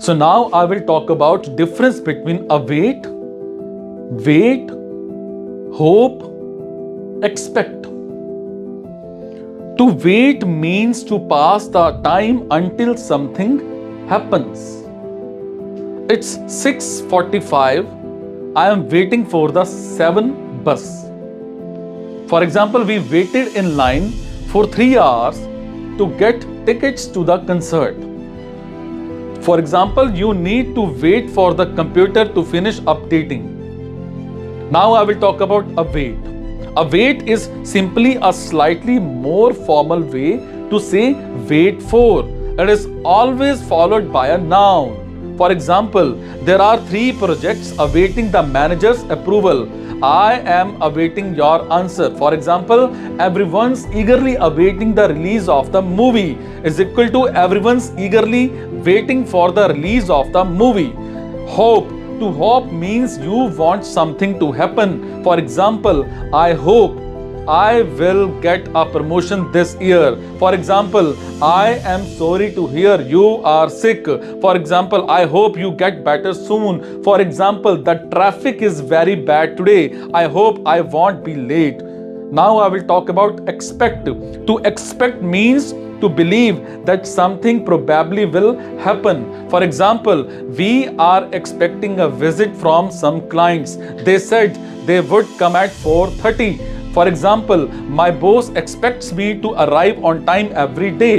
So now I will talk about difference between await, wait, hope, expect. To wait means to pass the time until something happens. It's 6:45. I am waiting for the 7 bus. For example, we waited in line for 3 hours to get tickets to the concert. For example, you need to wait for the computer to finish updating. Now I will talk about await. Await is simply a slightly more formal way to say wait for. It is always followed by a noun. For example, there are 3 projects awaiting the manager's approval. I am awaiting your answer. For example, everyone's eagerly awaiting the release of the movie is equal to everyone's eagerly waiting for the release of the movie. Hope. To hope means you want something to happen. For example, I hope I will get a promotion this year. For example, I am sorry to hear you are sick. For example, I hope you get better soon. For example, the traffic is very bad today. I hope I won't be late. Now I will talk about expect. To expect means to believe that something probably will happen. For example, we are expecting a visit from some clients. They said they would come at 4:30. For example, my boss expects me to arrive on time every day.